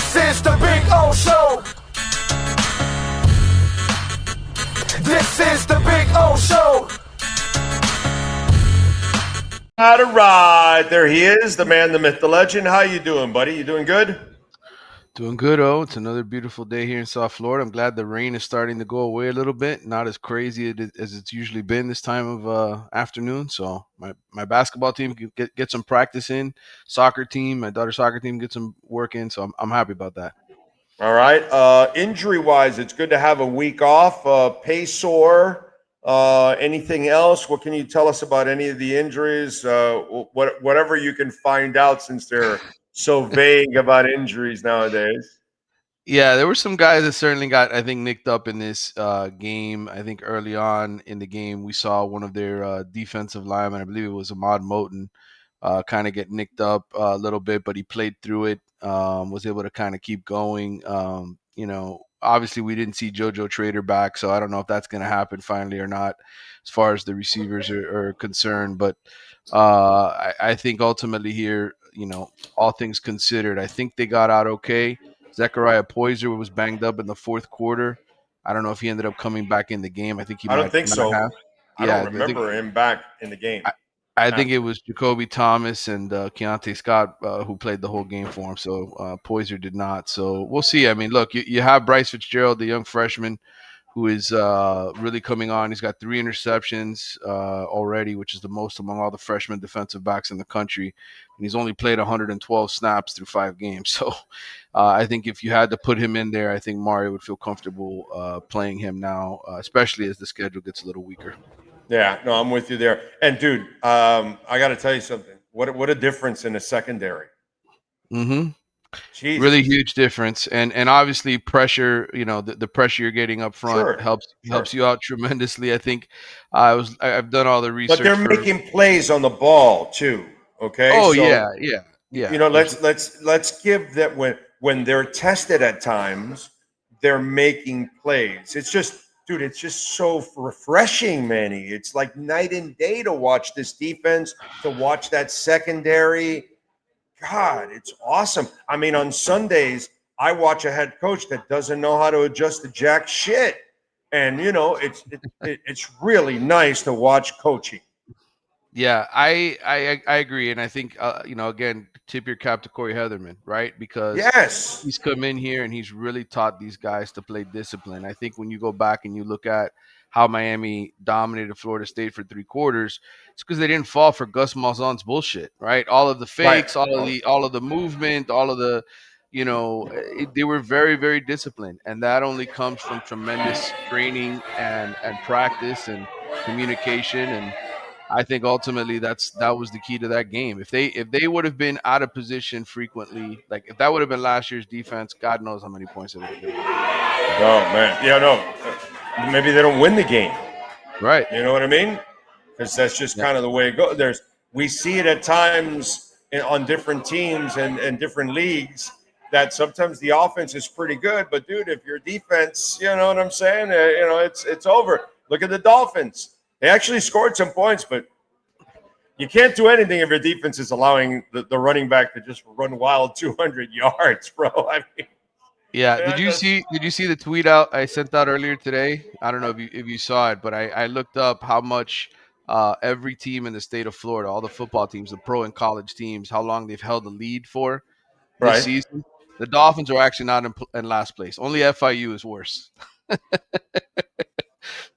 This is the Big O Show. This is the Big O Show. All right, there he is, the man, the myth, the legend. How you doing, buddy? You doing good? Doing good, It's another beautiful day here in South Florida. I'm glad the rain is starting to go away a little bit. Not as crazy as it's usually been this time of afternoon. So my basketball team can get some practice in. Soccer team, my daughter's soccer team, get some work in. So I'm happy about that. All right. Injury-wise, it's good to have a week off. Pace sore. Anything else? What can you tell us about any of the injuries? Whatever you can find out, since they're so vague about injuries nowadays. Yeah, there were some guys that certainly got, I think, nicked up in this game. I think early on in the game, we saw one of their defensive linemen, I believe it was Ahmad Moten, kind of get nicked up a little bit, but he played through it, was able to kind of keep going. Obviously we didn't see JoJo Trader back, so I don't know if that's going to happen finally or not as far as the receivers are concerned. But I think ultimately here, all things considered, I think they got out okay. Zechariah Poyser was banged up in the fourth quarter. I don't know if he ended up coming back in the game. I think he I don't think so. have. I don't remember him back in the game. I think it was Jacoby Thomas and Keontae Scott who played the whole game for him. So Poyser did not. So we'll see. I mean, look, you have Bryce Fitzgerald, the young freshman, who is really coming on. He's got 3 interceptions already, which is the most among all the freshman defensive backs in the country. And he's only played 112 snaps through 5 games. So I think if you had to put him in there, I think Mario would feel comfortable playing him now, especially as the schedule gets a little weaker. Yeah, no, I'm with you there. And dude, I got to tell you something. What a difference in the secondary. Mm-hmm. Jesus. Really huge difference, and obviously pressure. The pressure you're getting up front helps you out tremendously. I think I've done all the research, but they're making plays on the ball too. Okay. Oh, so, yeah. Let's give that when they're tested at times, they're making plays. It's just. Dude, it's just so refreshing, Manny. It's like night and day to watch this defense, to watch that secondary. God, it's awesome. I mean, on Sundays, I watch a head coach that doesn't know how to adjust to jack shit. And, it's really nice to watch coaching. Yeah, I agree. And I think, again, tip your cap to Corey Heatherman, right? Because he's come in here and he's really taught these guys to play discipline. I think when you go back and you look at how Miami dominated Florida State for 3 quarters, it's because they didn't fall for Gus Malzahn's bullshit, right? All of the fakes, all of the movement, all of the, they were very, very disciplined. And that only comes from tremendous training and practice and communication. And I think ultimately that was the key to that game. If they would have been out of position frequently, like if that would have been last year's defense, God knows how many points it would have been. Oh man, yeah, no, maybe they don't win the game, right? You know what I mean? Because that's just kind of the way it goes. We see it at times on different teams and different leagues that sometimes the offense is pretty good, but dude, if your defense, you know what I'm saying? It's over. Look at the Dolphins. They actually scored some points, but you can't do anything if your defense is allowing the running back to just run wild 200 yards, bro. I mean, yeah. Did you see the tweet out I sent out earlier today? I don't know if you saw it, but I looked up how much every team in the state of Florida, all the football teams, the pro and college teams, how long they've held the lead for this season. The Dolphins are actually not in last place. Only FIU is worse.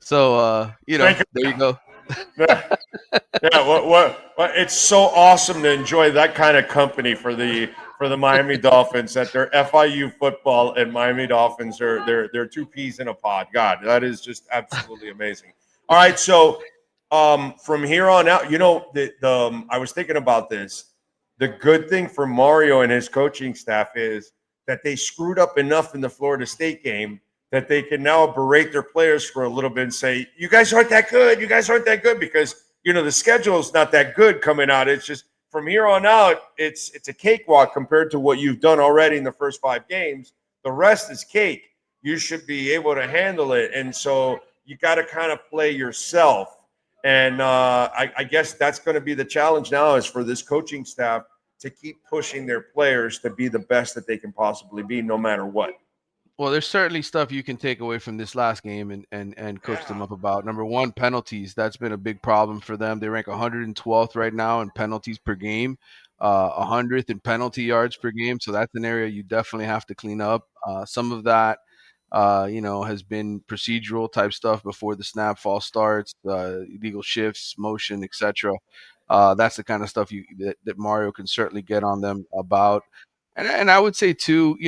So there you go. It's so awesome to enjoy that kind of company for the Miami Dolphins, that they're FIU football and Miami Dolphins are they're 2 peas in a pod. God, that is just absolutely amazing. All right, so from here on out, I was thinking about this. The good thing for Mario and his coaching staff is that they screwed up enough in the Florida State game that they can now berate their players for a little bit and say, you guys aren't that good. You guys aren't that good, because, the schedule is not that good coming out. It's just from here on out, it's a cakewalk compared to what you've done already in the first 5 games. The rest is cake. You should be able to handle it. And so you got to kind of play yourself. And I guess that's going to be the challenge now, is for this coaching staff to keep pushing their players to be the best that they can possibly be, no matter what. Well, there's certainly stuff you can take away from this last game and coach them up about. Number one, penalties. That's been a big problem for them. They rank 112th right now in penalties per game, 100th in penalty yards per game. So that's an area you definitely have to clean up. Some of that, has been procedural type stuff before the snap, false starts, illegal shifts, motion, etc. That's the kind of stuff that Mario can certainly get on them about. And I would say too,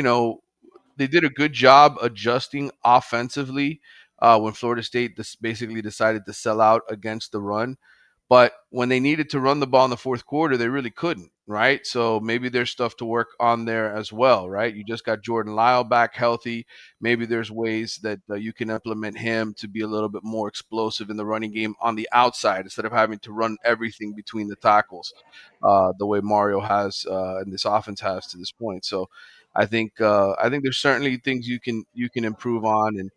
they did a good job adjusting offensively when Florida State basically decided to sell out against the run. But when they needed to run the ball in the fourth quarter, they really couldn't, right? So maybe there's stuff to work on there as well, right? You just got Jordan Lyle back healthy. Maybe there's ways that you can implement him to be a little bit more explosive in the running game on the outside instead of having to run everything between the tackles the way Mario has and this offense has to this point. So I think there's certainly things you can improve on. And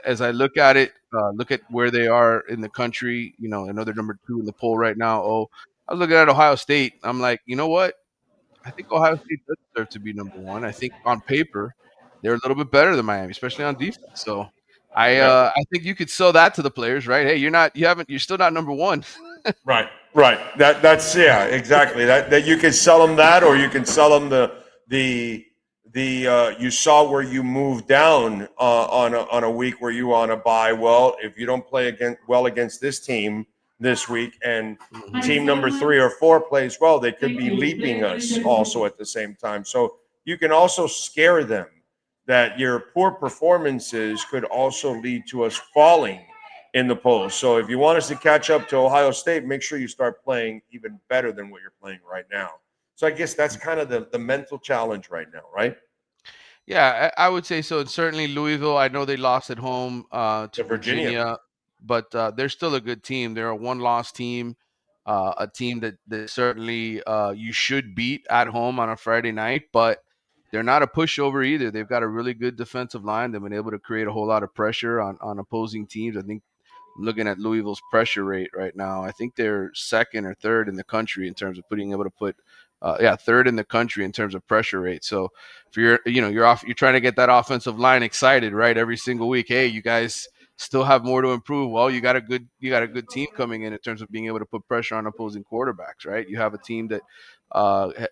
as I look at it, look at where they are in the country. I know they're number 2 in the poll right now. Oh, I was looking at Ohio State. I'm like, you know what? I think Ohio State does deserve to be number 1. I think on paper they're a little bit better than Miami, especially on defense. So I think you could sell that to the players, right? Hey, you're still not number 1. Right. That's exactly. That you can sell them that, or you can sell them the you saw where you moved down on a week where you on a bye. Well, if you don't play against this team this week, and team number 3 or 4 plays well, they could be leaping us also at the same time. So you can also scare them that your poor performances could also lead to us falling in the polls. So if you want us to catch up to Ohio State, make sure you start playing even better than what you're playing right now. So I guess that's kind of the mental challenge right now, right? Yeah, I would say so. And certainly Louisville, I know they lost at home to Virginia, but they're still a good team. They're a one-loss team, a team that certainly you should beat at home on a Friday night, but they're not a pushover either. They've got a really good defensive line. They've been able to create a whole lot of pressure on opposing teams. I think looking at Louisville's pressure rate right now, I think they're second or third in the country in terms of being able to put third in the country in terms of pressure rate. So if you're trying to get that offensive line excited, right, every single week. Hey, you guys still have more to improve. Well, you got a good team coming in terms of being able to put pressure on opposing quarterbacks, right? You have a team that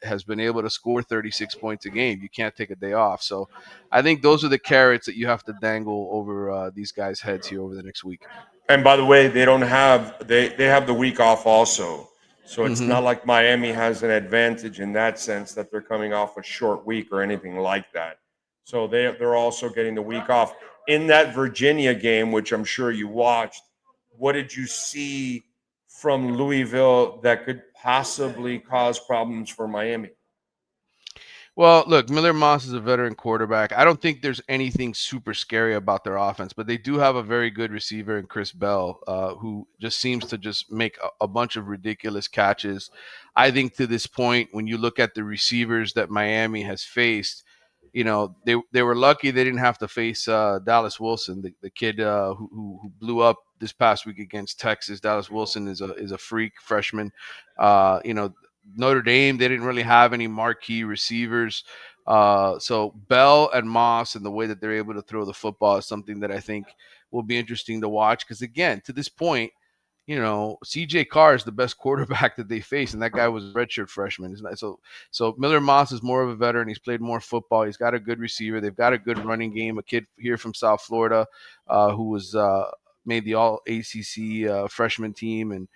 has been able to score 36 points a game. You can't take a day off. So I think those are the carrots that you have to dangle over these guys' heads here over the next week. And by the way, they have the week off also. So it's not like Miami has an advantage in that sense that they're coming off a short week or anything like that. So they're also getting the week off. In that Virginia game, which I'm sure you watched, what did you see from Louisville that could possibly cause problems for Miami? Well, look, Miller Moss is a veteran quarterback. I don't think there's anything super scary about their offense, but they do have a very good receiver in Chris Bell, who just seems to just make a bunch of ridiculous catches. I think to this point, when you look at the receivers that Miami has faced, they were lucky they didn't have to face Dallas Wilson, the kid who blew up this past week against Texas. Dallas Wilson is a freak freshman. Notre Dame, they didn't really have any marquee receivers. So Bell and Moss and the way that they're able to throw the football is something that I think will be interesting to watch. Because again, to this point, CJ Carr is the best quarterback that they face, and that guy was a redshirt freshman. So Miller Moss is more of a veteran. He's played more football. He's got a good receiver. They've got a good running game. A kid here from South Florida who was made the All ACC freshman team, and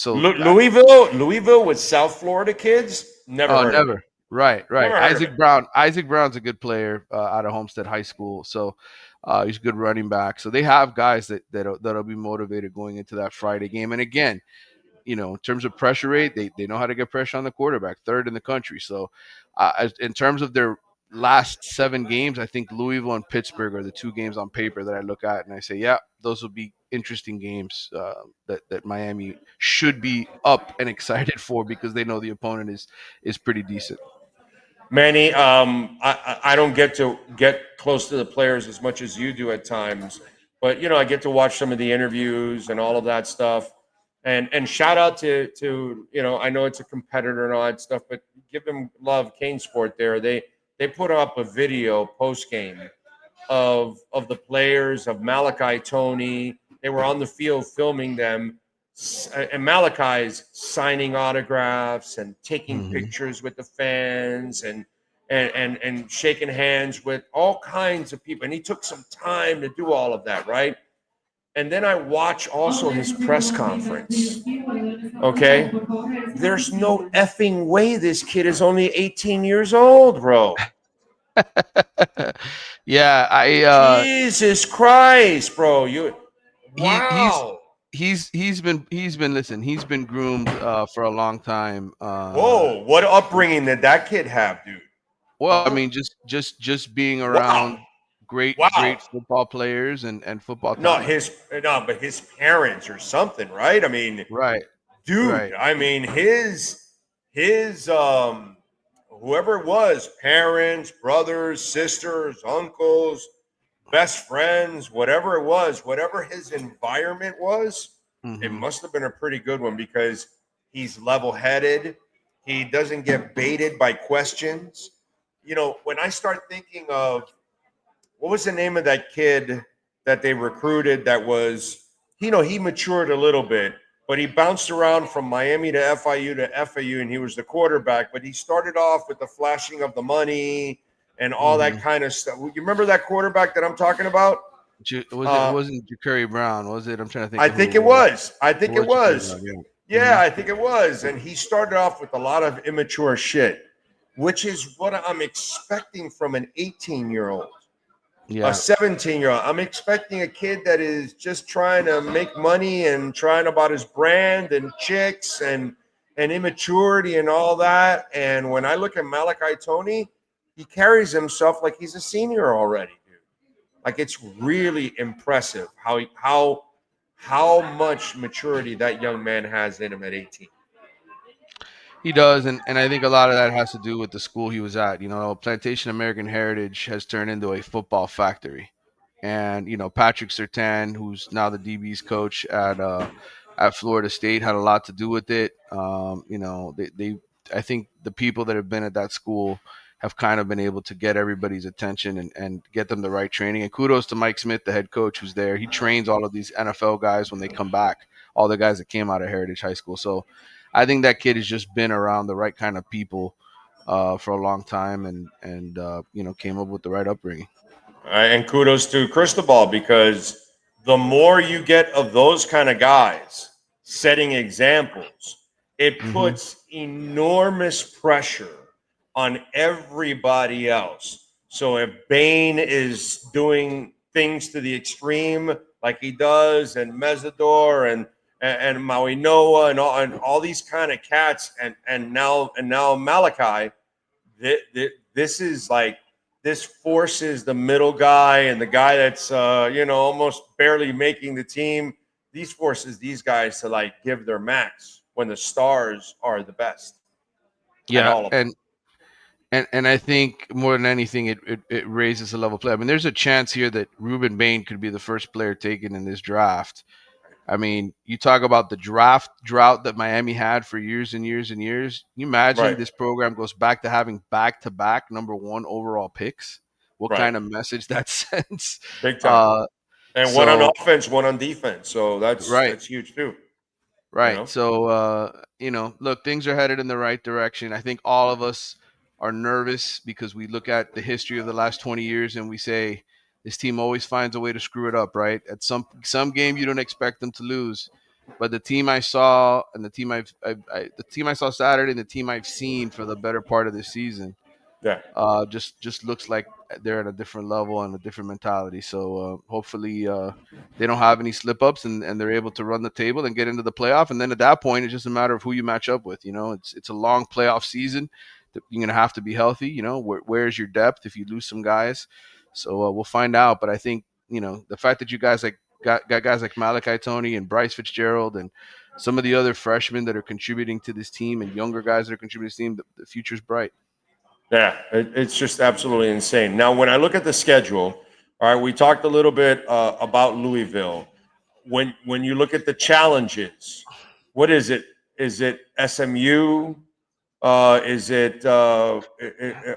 Louisville with South Florida kids? Never. Right. Isaac Brown's a good player out of Homestead High School, so he's a good running back. So they have guys that'll be motivated going into that Friday game. And again, in terms of pressure rate, they know how to get pressure on the quarterback, third in the country. So in terms of their last 7 games, I think Louisville and Pittsburgh are the 2 games on paper that I look at and I say, yeah, those will be interesting games that Miami should be up and excited for because they know the opponent is pretty decent. Manny, I don't get to get close to the players as much as you do at times, but I get to watch some of the interviews and all of that stuff. And shout out to I know it's a competitor and all that stuff, but give them love. Kane Sport there, they put up a video post game of the players, of Malachi Tony. They were on the field filming them, and Malachi's signing autographs and taking pictures with the fans and shaking hands with all kinds of people. And he took some time to do all of that, right? And then I watch also his press conference. Okay? There's no effing way this kid is only 18 years old, bro. Yeah, Jesus Christ, bro. Wow. He's been listen, he's been groomed for a long time. Whoa, what upbringing did that kid have, dude? Well, I mean, just being around great football players and football talent. But his parents or something, right? I mean, right, dude. Right. I mean, his whoever it was, parents, brothers, sisters, uncles, best friends, whatever it was, whatever his environment was, it must have been a pretty good one because he's level-headed. He doesn't get baited by questions. When I start thinking of what was the name of that kid that they recruited that was, he matured a little bit, but he bounced around from Miami to FIU, and he was the quarterback, but he started off with the flashing of the money and all that kind of stuff. You remember that quarterback that I'm talking about? It wasn't Ja'Carry Brown, was it? I'm trying to think. I think it was. I think it was. Brown, yeah, I think it was. And he started off with a lot of immature shit, which is what I'm expecting from an 18-year-old. A 17-year-old. I'm expecting a kid that is just trying to make money and trying about his brand and chicks and immaturity and all that. And when I look at Malachi Tony, he carries himself like he's a senior already, dude. Like, it's really impressive how much maturity that young man has in him at 18. He does, and I think a lot of that has to do with the school he was at. Plantation American Heritage has turned into a football factory. And, Patrick Surtain, who's now the DB's coach at Florida State, had a lot to do with it. I think the people that have been at that school have kind of been able to get everybody's attention and get them the right training. And kudos to Mike Smith, the head coach, who's there. He trains all of these NFL guys when they come back, all the guys that came out of Heritage High School. So I think that kid has just been around the right kind of people for a long time and came up with the right upbringing. And kudos to Cristobal, because the more you get of those kind of guys setting examples, it puts enormous pressure on everybody else. So if Bain is doing things to the extreme like he does, and Mesidor and Maui Noah and all these kind of cats, and now Malachi, this is like, this forces the middle guy and the guy that's almost barely making the team. These forces these guys to like give their max when the stars are the best. Yeah, and I think more than anything, it raises the level of play. I mean, there's a chance here that Ruben Bain could be the first player taken in this draft. I mean, you talk about the draft drought that Miami had for years and years and years. You imagine this program goes back to having back-to-back number one overall picks. What kind of message that sends? Big time. And one on offense, one on defense. So that's huge too. Right. So, look, things are headed in the right direction. I think all of us are nervous because we look at the history of the last 20 years and we say, this team always finds a way to screw it up, right? At some game, you don't expect them to lose, but the team I saw and the team the team I saw Saturday and the team I've seen for the better part of this season, just looks like they're at a different level and a different mentality. So hopefully they don't have any slip ups and they're able to run the table and get into the playoff. And then at that point, it's just a matter of who you match up with. It's a long playoff season. You're gonna have to be healthy. Where's your depth if you lose some guys? So we'll find out. But I think, the fact that you guys got guys like Malachi Tony and Bryce Fitzgerald and some of the other freshmen that are contributing to this team and younger guys that are contributing to this team, the future's bright. Yeah, it's just absolutely insane. Now, when I look at the schedule, all right, we talked a little bit about Louisville. When you look at the challenges, what is it? Is it SMU? Is it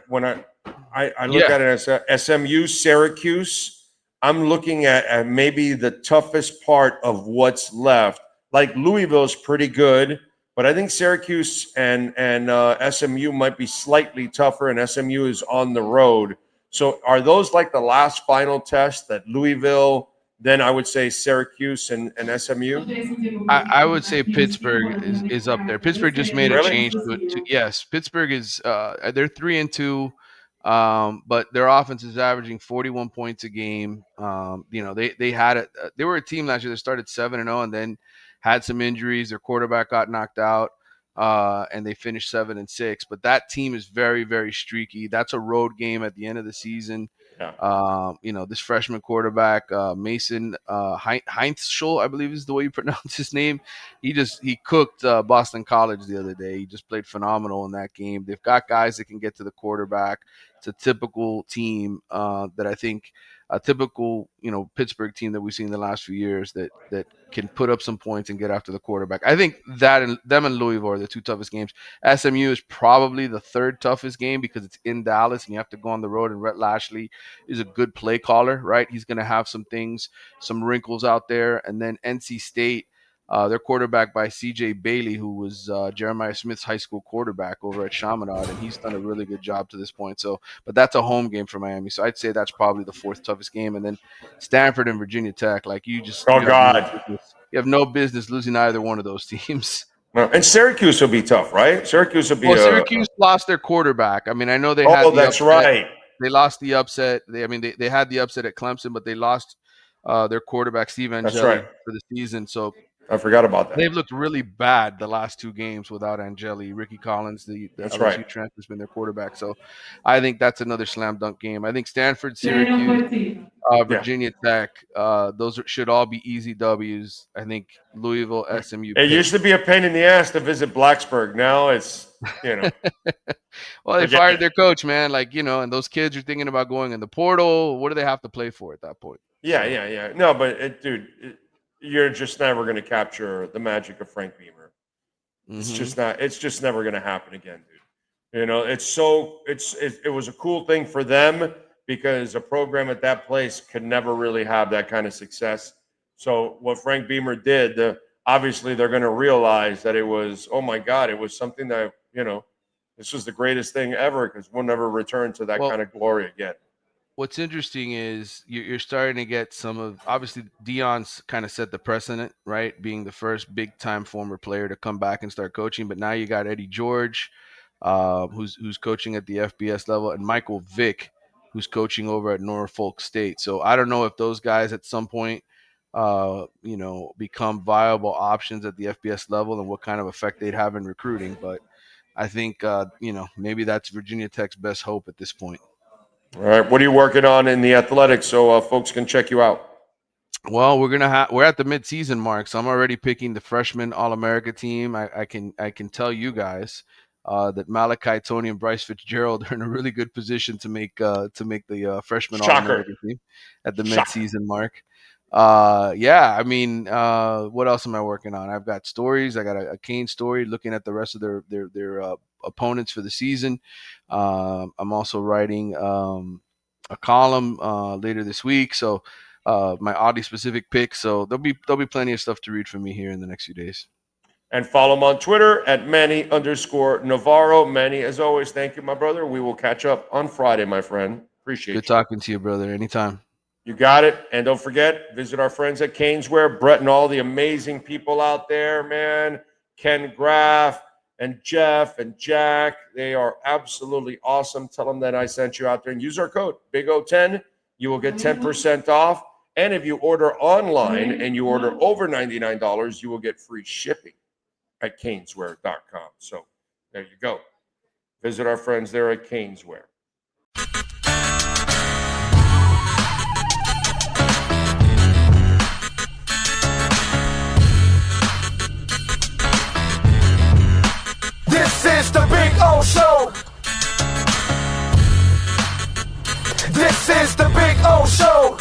when I look at it as SMU, Syracuse? I'm looking at maybe the toughest part of what's left. Like Louisville's pretty good, but I think Syracuse and SMU might be slightly tougher, and SMU is on the road. So are those like the last final test that Louisville, then I would say Syracuse and SMU? I would say Pittsburgh is up there. Pittsburgh just made a change to yes. Pittsburgh is they're 3-2, but their offense is averaging 41 points a game. They had it. They were a team last year that started 7-0 and then had some injuries. Their quarterback got knocked out, and they finished 7-6. But that team is very, very streaky. That's a road game at the end of the season. Yeah. This freshman quarterback, Mason Heinzschul, I believe is the way you pronounce his name. He cooked Boston College the other day. He just played phenomenal in that game. They've got guys that can get to the quarterback. It's a typical team that I think a typical, Pittsburgh team that we've seen in the last few years that can put up some points and get after the quarterback. I think that them and Louisville are the two toughest games. SMU is probably the third toughest game because it's in Dallas and you have to go on the road, and Rhett Lashley is a good play caller, right? He's going to have some wrinkles out there. And then NC State, their quarterback by C.J. Bailey, who was Jeremiah Smith's high school quarterback over at Chaminade, and he's done a really good job to this point. But that's a home game for Miami, so I'd say that's probably the fourth toughest game. And then Stanford and Virginia Tech, like you have no business losing either one of those teams. And Syracuse will be tough, right? Syracuse lost their quarterback. I mean, I know they had. Oh, that's right. They lost the upset. They had the upset at Clemson, but they lost their quarterback Steve Angeli for the season. So I forgot about that. They've looked really bad the last two games without Angeli. Ricky Collins, the LSU transfer, has been their quarterback. So I think that's another slam dunk game. I think Stanford, Syracuse, Virginia Tech, those should all be easy W's. I think Louisville, SMU. It used to be a pain in the ass to visit Blacksburg. Now it's, Well, they fired their coach, man. And those kids are thinking about going in the portal. What do they have to play for at that point? Yeah. No, but you're just never going to capture the magic of Frank Beamer. Mm-hmm. It's just never going to happen again, dude. It was a cool thing for them because a program at that place could never really have that kind of success. So what Frank Beamer did, obviously they're going to realize that it was, oh my God, it was something that, this was the greatest thing ever because we'll never return to that kind of glory again. What's interesting is you're starting to get some of, obviously Deion's kind of set the precedent, right? Being the first big time former player to come back and start coaching. But now you got Eddie George, who's coaching at the FBS level, and Michael Vick, who's coaching over at Norfolk State. So I don't know if those guys at some point, become viable options at the FBS level and what kind of effect they'd have in recruiting. But I think, maybe that's Virginia Tech's best hope at this point. All right. What are you working on in the athletics so folks can check you out? Well, we're at the midseason mark, so I'm already picking the freshman All-America team. I can tell you guys that Malachi Tony and Bryce Fitzgerald are in a really good position to make the freshman All-America team at the midseason mark. What else am I working on? I've got stories. I got a Kane story looking at the rest of their opponents for the season. I'm also writing a column later this week. So my Audi specific picks. So there'll be plenty of stuff to read from me here in the next few days. And follow him on Twitter at Manny_Navarro. Manny, as always, thank you, my brother. We will catch up on Friday, my friend. Appreciate it. Good talking to you, brother. Anytime. You got it. And don't forget, visit our friends at Caneswear. Brett and all the amazing people out there, man. Ken Graff and Jeff and Jack. They are absolutely awesome. Tell them that I sent you out there and use our code BIG010. You will get 10% off. And if you order online and you order over $99, you will get free shipping at Caneswear.com. So there you go. Visit our friends there at Caneswear. This is the Big O Show. This is the Big O Show.